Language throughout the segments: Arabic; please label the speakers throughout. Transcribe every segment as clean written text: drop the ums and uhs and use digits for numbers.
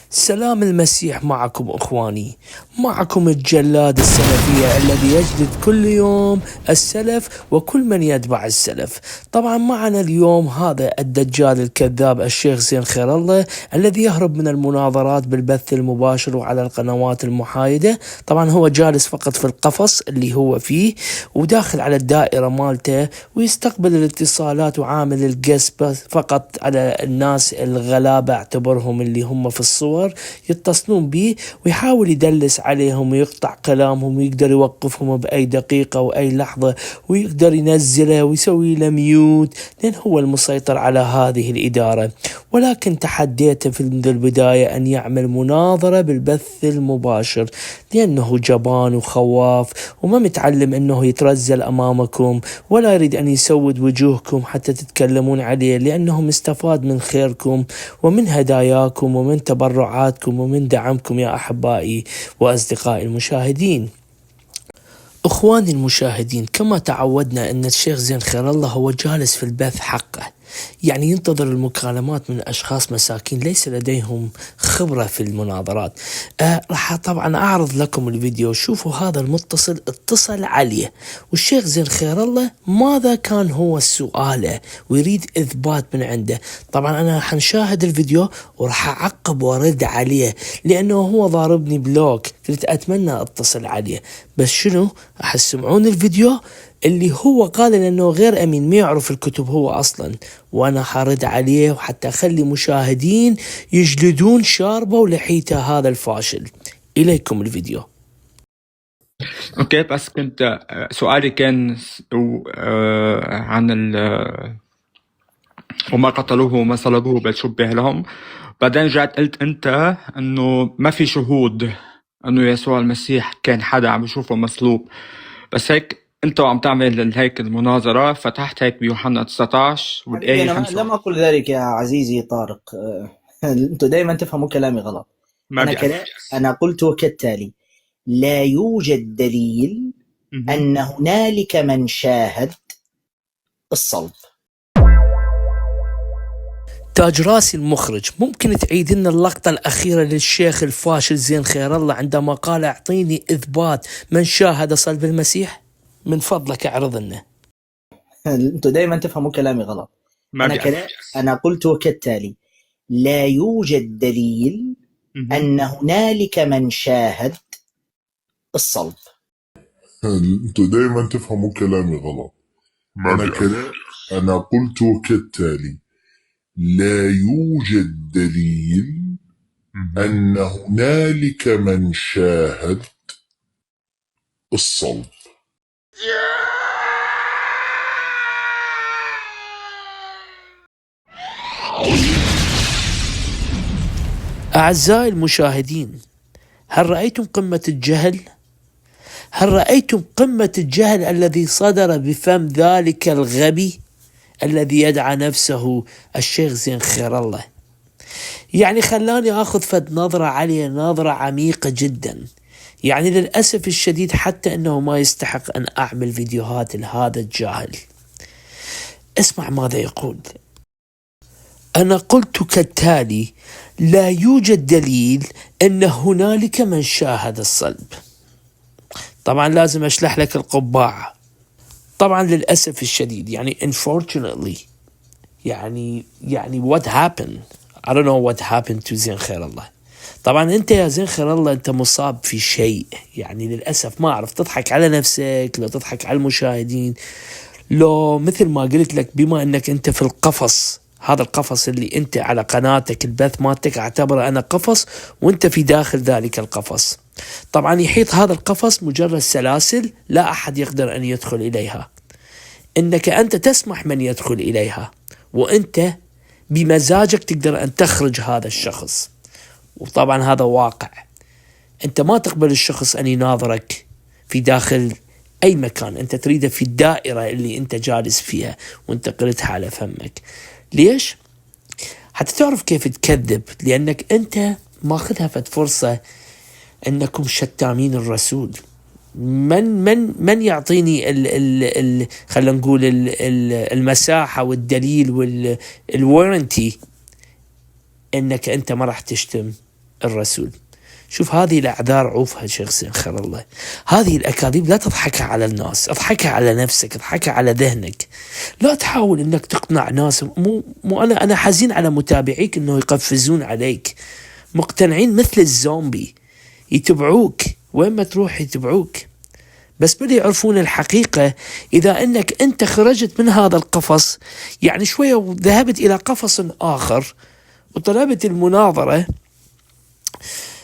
Speaker 1: سلام المسيح معكم أخواني، معكم الجلاد السلفية الذي يجلد كل يوم السلف وكل من يتبع السلف. طبعا معنا اليوم هذا الدجال الكذاب الشيخ زين خير الله الذي يهرب من المناظرات بالبث المباشر وعلى القنوات المحايدة. طبعا هو جالس فقط في القفص اللي هو فيه وداخل على الدائرة مالته ويستقبل الاتصالات وعامل القصب فقط على الناس الغلابة اعتبرهم اللي هم في الصور يتصلون به ويحاول يدلس عليهم ويقطع كلامهم ويقدر يوقفهم بأي دقيقة وأي لحظة ويقدر ينزله ويسوي له ميوت لأن هو المسيطر على هذه الإدارة. ولكن تحديته في البداية أن يعمل مناظرة بالبث المباشر لأنه جبان وخواف وما متعلم أنه يترزل أمامكم ولا يريد أن يسود وجوهكم حتى تتكلمون عليه، لأنه مستفاد من خيركم ومن هداياكم ومن تبرعاتكم ومن دعمكم يا أحبائي وأصدقائي المشاهدين. أخواني المشاهدين، كما تعودنا أن الشيخ زين خير الله هو جالس في البث حقه، يعني ينتظر المكالمات من أشخاص مساكين ليس لديهم خبرة في المناظرات. راح طبعا أعرض لكم الفيديو. شوفوا هذا المتصل اتصل عليه والشيخ زين خير الله ماذا كان هو سؤاله ويريد إثبات من عنده. طبعا أنا حنشاهد الفيديو وراح أعقب وأرد عليه لأنه هو ضاربني بلوك، قلت أتمنى أتصل عليه بس شنو أحسمعون الفيديو اللي هو قال انه غير امين، ما يعرف الكتب هو اصلا، وانا حارد عليه وحتى اخلي مشاهدين يجلدون شاربه ولحيته هذا الفاشل. اليكم الفيديو.
Speaker 2: اوكي، بس كنت سؤالي كان عن وما قتلوه وما صلبوه بل شبه لهم. بعدين جات قلت انت انه ما في شهود انه يسوع المسيح كان حدا عم يشوفه مصلوب، بس هيك انت عم تعمل هيك المناظرة فتحت هيك بيوحنا 19 والآية
Speaker 3: أنا
Speaker 2: 5.
Speaker 3: لم أقل ذلك يا عزيزي طارق. أنتم دائما تفهموا كلامي غلط. أنا قلت كالتالي: لا يوجد دليل أن هنالك من شاهد الصلب.
Speaker 1: تاج راسي المخرج، ممكن تعيد لنا اللقطة الأخيرة للشيخ الفاشل زين خير الله عندما قال اعطيني إثبات من شاهد صلب المسيح؟ من فضلك اعرض لنا.
Speaker 3: أنتم دائما تفهموا كلامي غلط. أنا قلت كالتالي: لا يوجد دليل أن هنالك من شاهد الصلب.
Speaker 4: انتوا دايما تفهموا كلامي غلط. أنا قلت كالتالي: لا يوجد دليل أن هنالك من شاهد الصلب.
Speaker 1: أعزائي المشاهدين، هل رأيتم قمة الجهل؟ هل رأيتم قمة الجهل الذي صدر بفم ذلك الغبي الذي يدعى نفسه الشيخ زين خير الله؟ يعني خلاني أخذ فد نظرة عليه، نظرة عميقة جدا. يعني للأسف الشديد حتى أنه ما يستحق أن أعمل فيديوهات لهذا الجاهل. اسمع ماذا يقول. أنا قلت كالتالي: لا يوجد دليل أن هنالك من شاهد الصلب. طبعا لازم أشلح لك القبعة. طبعا للأسف الشديد يعني unfortunately يعني what happened. I don't know what happened to زين خير الله. طبعا أنت يا زين خير الله أنت مصاب في شيء، يعني للأسف ما أعرف تضحك على نفسك لو تضحك على المشاهدين، لو مثل ما قلت لك بما أنك أنت في القفص، هذا القفص اللي أنت على قناتك البث مالتك اعتبره أنا قفص وأنت في داخل ذلك القفص. طبعا يحيط هذا القفص مجرد سلاسل لا أحد يقدر أن يدخل إليها، إنك أنت تسمح من يدخل إليها وأنت بمزاجك تقدر أن تخرج هذا الشخص. وطبعا هذا واقع، أنت ما تقبل الشخص أن يناظرك في داخل أي مكان، أنت تريده في الدائرة اللي أنت جالس فيها وأنت قلتها على فمك. ليش؟ حتى تعرف كيف تكذب، لأنك أنت ماخذها فد فرصة أنكم شتامين الرسول. من يعطيني خلينا نقول المساحة والدليل والورنتي أنك أنت ما راح تشتم الرسول. شوف هذه الأعذار عوفها شيخ زين خير الله، هذه الأكاذيب لا تضحكها على الناس، اضحكها على نفسك، اضحكها على ذهنك. لا تحاول انك تقنع ناس. مو انا حزين على متابعيك انه يقفزون عليك، مقتنعين مثل الزومبي، يتبعوك وين ما تروح يتبعوك، بس بدي يعرفون الحقيقة. إذا أنك أنت خرجت من هذا القفص يعني شوية وذهبت إلى قفص آخر وطلبت المناظرة،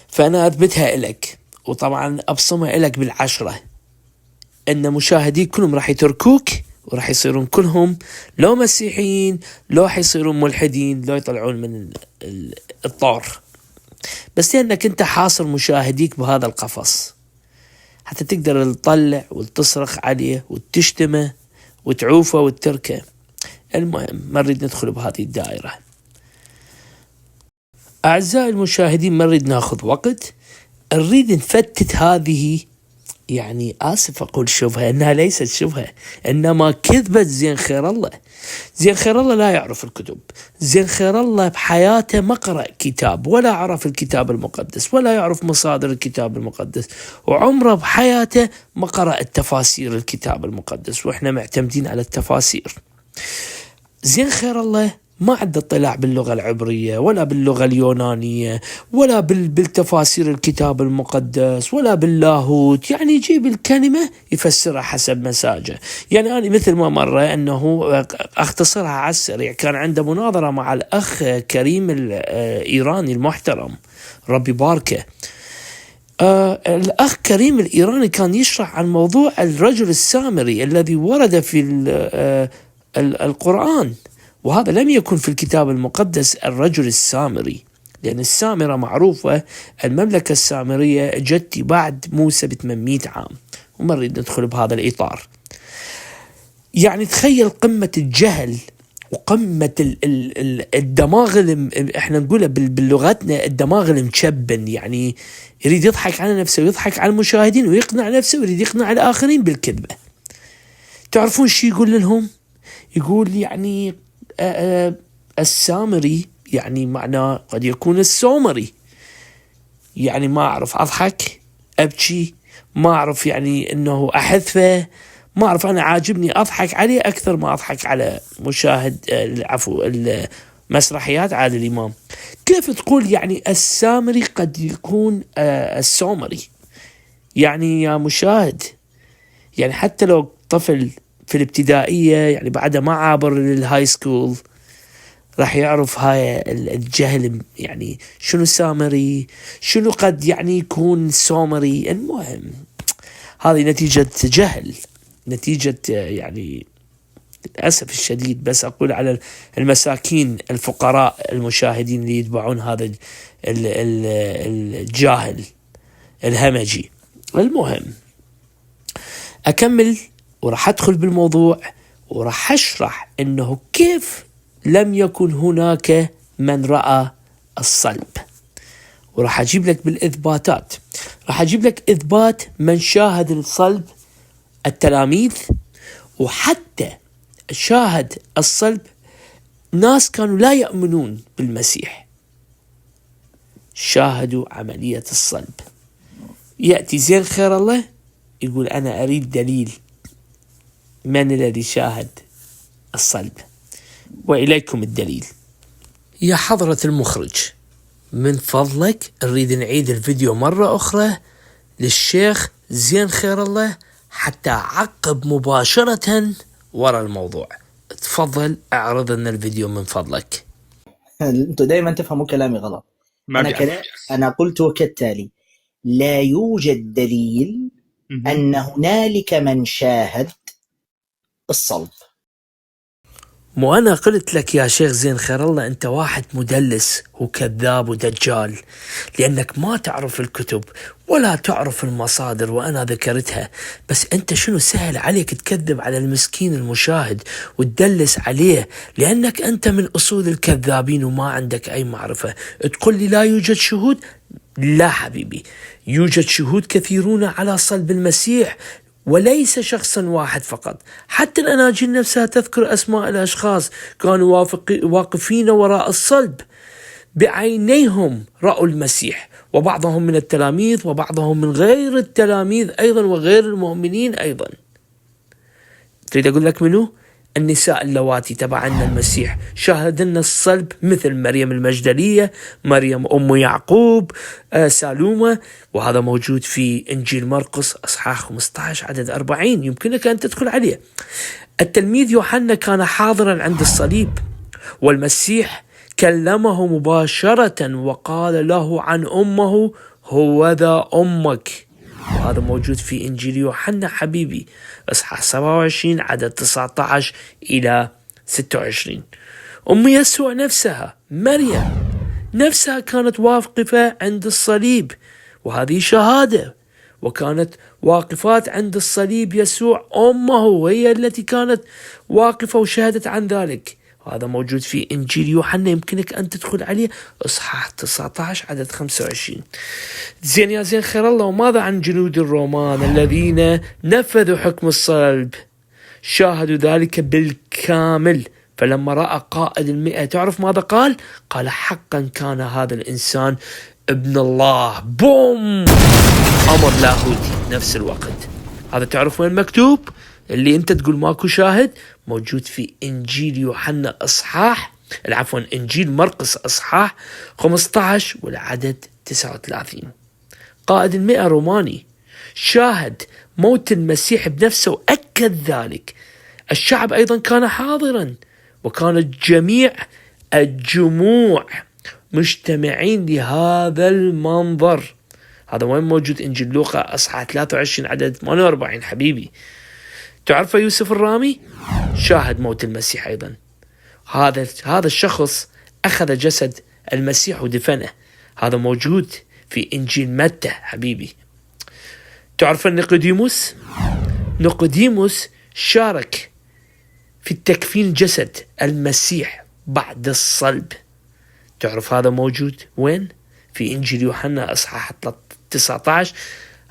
Speaker 1: فأنا أثبتها إلك، وطبعا أبصمها إلك بالعشرة، أن مشاهديك كلهم راح يتركوك وراح يصيرون كلهم لو مسيحيين، لو حيصيرون ملحدين، لو يطلعون من الطور، بس لأنك أنت حاصر مشاهديك بهذا القفص حتى تقدر تطلع وتصرخ عليه وتشتمه وتعوفه وتتركه. المهم ما نريد ندخل بهذه الدائرة. أعزائي المشاهدين، ما نريد ناخذ وقت، نريد نفتت هذه، يعني آسف أقول شبهة، إنها ليست شبهة إنما كذبة زين خير الله. زين خير الله لا يعرف الكتب، زين خير الله بحياته ما قرأ كتاب ولا عرف الكتاب المقدس ولا يعرف مصادر الكتاب المقدس، وعمره بحياته ما قرأ التفاسير الكتاب المقدس، وإحنا معتمدين على التفاسير. زين خير الله ما عنده اطلاع باللغة العبرية ولا باللغة اليونانية ولا بالتفاسير الكتاب المقدس ولا باللاهوت، يعني يجيب الكلمة يفسرها حسب مساجه. يعني أنا مثل ما مرة أنه أختصرها على السريع، كان عنده مناظرة مع الأخ كريم الإيراني المحترم ربي باركه. الأخ كريم الإيراني كان يشرح عن موضوع الرجل السامري الذي ورد في القرآن، وهذا لم يكن في الكتاب المقدس الرجل السامري، لأن السامرة معروفة، المملكة السامرية جت بعد موسى ب800 عام، وما نريد ندخل بهذا الإطار. يعني تخيل قمة الجهل وقمة الدماغ احنا نقوله بلغتنا الدماغ المشبن، يعني يريد يضحك على نفسه ويضحك على المشاهدين ويقنع نفسه ويريد يقنع الآخرين بالكذبة. تعرفون شي يقول لهم؟ يقول يعني السامري يعني معناه قد يكون السومري، يعني ما أعرف أضحك أبكي، ما أعرف يعني أنه أحذفه، ما أعرف، أنا عاجبني أضحك عليه أكثر ما أضحك على مشاهد المسرحيات عادل الإمام. كيف تقول يعني السامري قد يكون السومري؟ يعني يا مشاهد، يعني حتى لو طفل في الابتدائية يعني بعد ما عابر للهاي سكول راح يعرف هاي الجهل، يعني شنو سامري، شنو قد يعني يكون سومري. المهم هذه نتيجة جهل، نتيجة يعني للأسف الشديد، بس أقول على المساكين الفقراء المشاهدين اللي يتبعون هذا الجاهل الهمجي. المهم أكمل وراح أدخل بالموضوع وراح أشرح أنه كيف لم يكن هناك من رأى الصلب، وراح أجيب لك بالإثباتات، راح أجيب لك إثبات من شاهد الصلب، التلاميذ، وحتى شاهد الصلب ناس كانوا لا يؤمنون بالمسيح شاهدوا عملية الصلب. يأتي زين خير الله يقول أنا أريد دليل من الذي شاهد الصلب، وإليكم الدليل. يا حضرة المخرج من فضلك نريد نعيد الفيديو مرة أخرى للشيخ زين خير الله حتى أعقب مباشرة وراء الموضوع. تفضل اعرض لنا الفيديو من فضلك.
Speaker 3: انتوا دائما تفهموا كلامي غلط. أنا قلت كالتالي: لا يوجد دليل أن هنالك من شاهد الصلب.
Speaker 1: مو أنا قلت لك يا شيخ زين خير الله أنت واحد مدلس وكذاب ودجال، لأنك ما تعرف الكتب ولا تعرف المصادر وأنا ذكرتها، بس أنت شنو سهل عليك تكذب على المسكين المشاهد وتدلس عليه، لأنك أنت من أصول الكذابين وما عندك أي معرفة. تقول لي لا يوجد شهود؟ لا حبيبي، يوجد شهود كثيرون على صلب المسيح، وليس شخصا واحد فقط. حتى الأناجيل نفسها تذكر أسماء الأشخاص كانوا واقفين وراء الصلب. بعينيهم رأوا المسيح، وبعضهم من التلاميذ وبعضهم من غير التلاميذ أيضا وغير المؤمنين أيضا. تريد أقول لك منو؟ النساء اللواتي تبعن المسيح شاهدن الصلب، مثل مريم المجدلية، مريم أم يعقوب، سالومة، وهذا موجود في إنجيل مرقس أصحاح 15 عدد 40، يمكنك أن تدخل عليه. التلميذ يوحنا كان حاضرا عند الصليب، والمسيح كلمه مباشرة وقال له عن أمه هوذا أمك، وهذا موجود في إنجيل يوحنا حبيبي أصحاح 27 عدد 19 إلى 26. أم يسوع نفسها مريم نفسها كانت واقفة عند الصليب، وهذه شهادة، وكانت واقفات عند الصليب يسوع أمه، وهي التي كانت واقفة وشهدت عن ذلك، وهذا موجود في إنجيل يوحنا، يمكنك أن تدخل عليه أصحاح 19 عدد 25. زين يا زين خير الله، وماذا عن جنود الرومان الذين نفذوا حكم الصلب؟ شاهدوا ذلك بالكامل، فلما رأى قائد 100 تعرف ماذا قال؟ قال حقا كان هذا الإنسان ابن الله. بوم، أمر لاهوتي نفس الوقت. هذا تعرف وين مكتوب؟ اللي انت تقول ماكو شاهد، موجود في إنجيل يوحنا إنجيل مرقس أصحاح 15 والعدد 39. قائد 100 روماني شاهد موت المسيح بنفسه وأكد ذلك. الشعب أيضا كان حاضرا، وكانت جميع الجموع مجتمعين لهذا المنظر. هذا وين موجود؟ إنجيل لوقا أصحاح 23 عدد 48 حبيبي. تعرف يوسف الرامي شاهد موت المسيح أيضا. هذا الشخص أخذ جسد المسيح ودفنه، هذا موجود في إنجيل متى حبيبي. تعرف نيقوديموس شارك في التكفين جسد المسيح بعد الصلب. تعرف هذا موجود وين؟ في إنجيل يوحنا أصحاح 19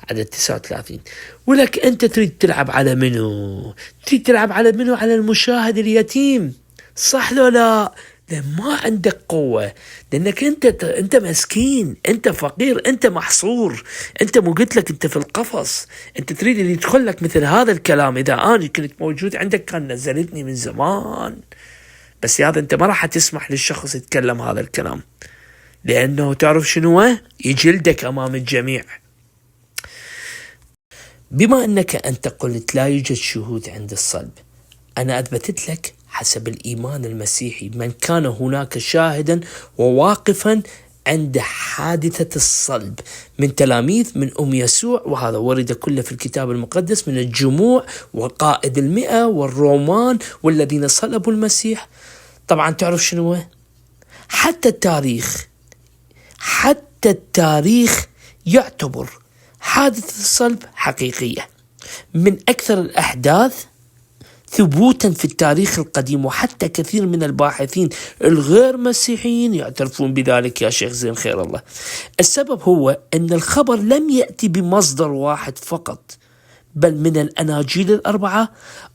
Speaker 1: عدد 39. ولك أنت تريد تلعب على منو؟ تريد تلعب على منو؟ على المشاهد اليتيم، صح لو لا؟ لأن ما عندك قوة، لأنك أنت مسكين، أنت فقير، أنت محصور، أنت مو قلت لك أنت في القفص. أنت تريد اللي يدخل لك مثل هذا الكلام. إذا أنا كنت موجود عندك كان نزلتني من زمان، بس هذا أنت ما راح تسمح للشخص يتكلم هذا الكلام، لأنه تعرف شنو؟ يجلدك أمام الجميع. بما أنك أنت قلت لا يوجد شهود عند الصلب، أنا أثبتت لك حسب الإيمان المسيحي من كان هناك شاهدا وواقفا عند حادثة الصلب من تلاميذ، من أم يسوع، وهذا ورد كله في الكتاب المقدس، من الجموع وقائد 100 والرومان والذين صلبوا المسيح. طبعا تعرف شنو؟ حتى التاريخ يعتبر حادثة الصلب حقيقية، من أكثر الأحداث ثبوتا في التاريخ القديم، وحتى كثير من الباحثين الغير مسيحيين يعترفون بذلك يا شيخ زين خير الله. السبب هو أن الخبر لم يأتي بمصدر واحد فقط، بل من الأناجيل 4،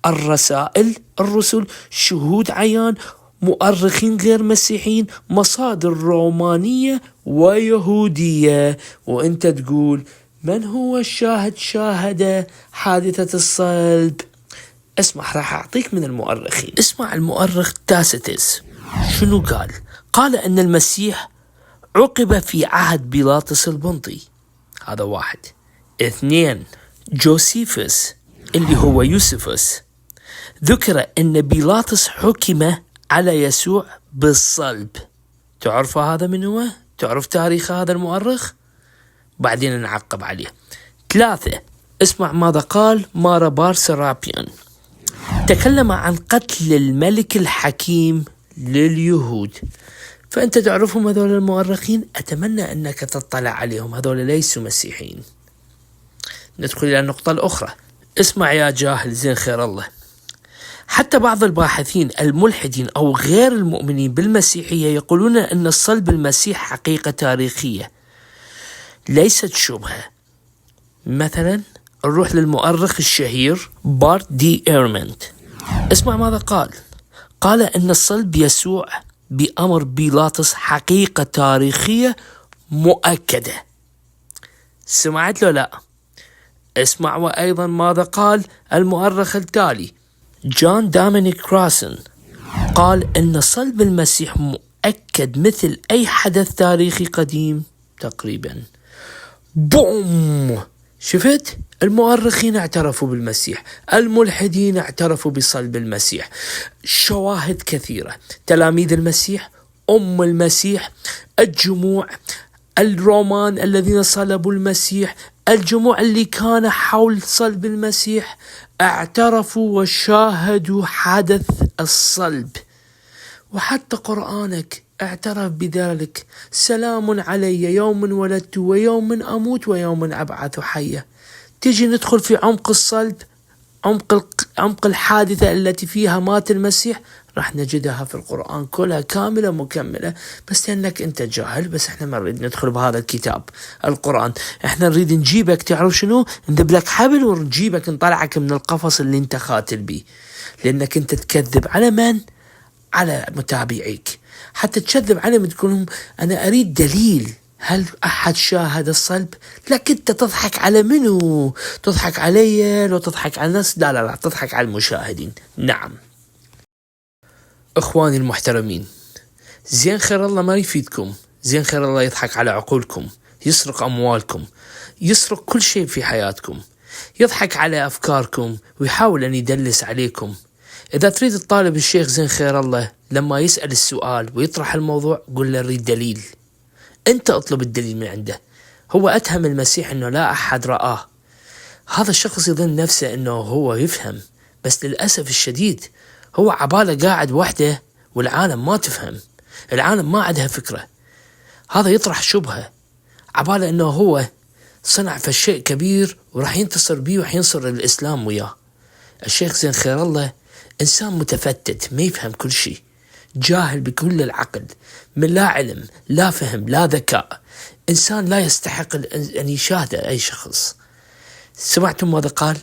Speaker 1: الرسائل، الرسل، شهود عيان، مؤرخين غير مسيحيين، مصادر رومانية ويهودية. وأنت تقول من هو الشاهد شاهد حادثة الصلب؟ اسمع، راح أعطيك من المؤرخين. اسمع المؤرخ تاسيتس شنو قال. قال أن المسيح عُقب في عهد بيلاطس البنطي، هذا 1. 2 جوسيفوس اللي هو يوسفوس ذكر أن بيلاطس حكم على يسوع بالصلب. تعرف هذا من هو؟ تعرف تاريخ هذا المؤرخ؟ بعدين نعقب عليه. 3 اسمع ماذا قال مارا بار سرابيان. تكلم عن قتل الملك الحكيم لليهود. فأنت تعرفهم هذول المؤرخين، أتمنى أنك تطلع عليهم، هذول ليسوا مسيحيين. ندخل إلى النقطة الأخرى. اسمع يا جاهل زين خير الله، حتى بعض الباحثين الملحدين أو غير المؤمنين بالمسيحية يقولون أن الصلب المسيح حقيقة تاريخية ليست شبهة. مثلا نروح للمؤرخ الشهير بارت دي إيرمنت. اسمع ماذا قال. قال أن الصلب يسوع بأمر بيلاطس حقيقة تاريخية مؤكدة. سمعت له لا؟ اسمع وأيضا ماذا قال المؤرخ التالي جون دومينيك كراسن، قال إن صلب المسيح مؤكد مثل أي حدث تاريخي قديم تقريبا. بوم! شفت؟ المؤرخين اعترفوا بالمسيح، الملحدين اعترفوا بصلب المسيح، شواهد كثيرة، تلاميذ المسيح، المسيح، الجموع، الرومان الذين صلبوا المسيح، الجموع اللي كان حول صلب المسيح اعترفوا وشاهدوا حدث الصلب. وحتى قرآنك اعترف بذلك، سلام علي يوم ولدت ويوم أموت ويوم أبعث حيا. تيجي ندخل في عمق الصلب، عمق الحادثة التي فيها مات المسيح، راح نجدها في القرآن كلها كاملة مكملة، بس لأنك أنت جاهل. بس احنا ما نريد ندخل بهذا الكتاب القرآن، احنا نريد نجيبك تعرف شنو، ندب لك حبل ونجيبك نطلعك من القفص اللي انت خاتل بيه، لأنك انت تكذب على من؟ على متابعيك، حتى تكذب عليهم تقول لهم أنا أريد دليل، هل أحد شاهد الصلب؟ لكن أنت تضحك على منو؟ تضحك علي لو تضحك على الناس؟ لا لا لا، تضحك على المشاهدين. نعم إخواني المحترمين، زين خير الله ما يفيدكم، زين خير الله يضحك على عقولكم، يسرق أموالكم، يسرق كل شيء في حياتكم، يضحك على أفكاركم ويحاول أن يدلس عليكم. إذا تريد تطالب الشيخ زين خير الله لما يسأل السؤال ويطرح الموضوع، قل له نريد دليل. أنت اطلب الدليل من عنده. هو أتهم المسيح أنه لا أحد رآه، هذا الشخص يظن نفسه أنه هو يفهم، بس للأسف الشديد هو عباله قاعد وحده والعالم ما تفهم، العالم ما عندها فكرة. هذا يطرح شبهة عباله أنه هو صنع في شيء كبير وراح ينتصر بيه وراح ينصر الإسلام وياه. الشيخ زين خير الله إنسان متفتت، ما يفهم كل شيء، جاهل بكل العقل، من لا علم لا فهم لا ذكاء، إنسان لا يستحق أن يشاهده أي شخص. سمعتم ماذا قال؟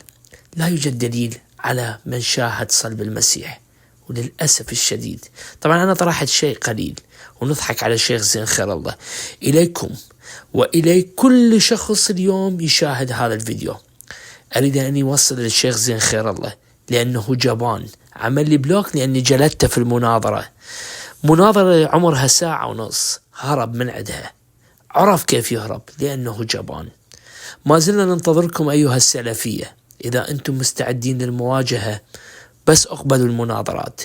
Speaker 1: لا يوجد دليل على من شاهد صلب المسيح، وللأسف الشديد طبعا أنا طرحت شيء قليل ونضحك على الشيخ زين خير الله. إليكم وإلي كل شخص اليوم يشاهد هذا الفيديو، أريد أن يوصل للشيخ زين خير الله لأنه جبان، عمل لي بلوك لأني جلدته في المناظرة، مناظرة عمرها 1.5 ساعة، هرب من عندها، عرف كيف يهرب لأنه جبان. ما زلنا ننتظركم أيها السلفية، إذا أنتم مستعدين للمواجهة بس اقبلوا المناظرات،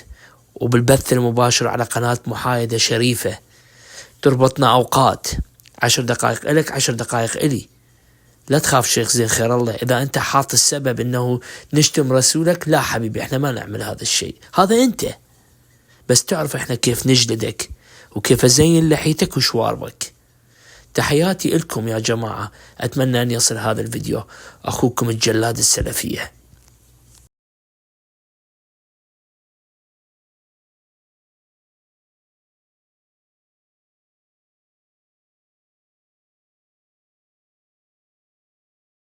Speaker 1: وبالبث المباشر على قناة محايدة شريفة، تربطنا أوقات 10 دقائق إلك 10 دقائق إلي. لا تخاف شيخ زين خير الله، إذا أنت حاط السبب أنه نشتم رسولك، لا حبيبي احنا ما نعمل هذا الشيء، هذا أنت بس تعرف احنا كيف نجلدك وكيف أزين لحيتك وشواربك. تحياتي لكم يا جماعة، أتمنى أن يصل هذا الفيديو. أخوكم الجلاد السلفية.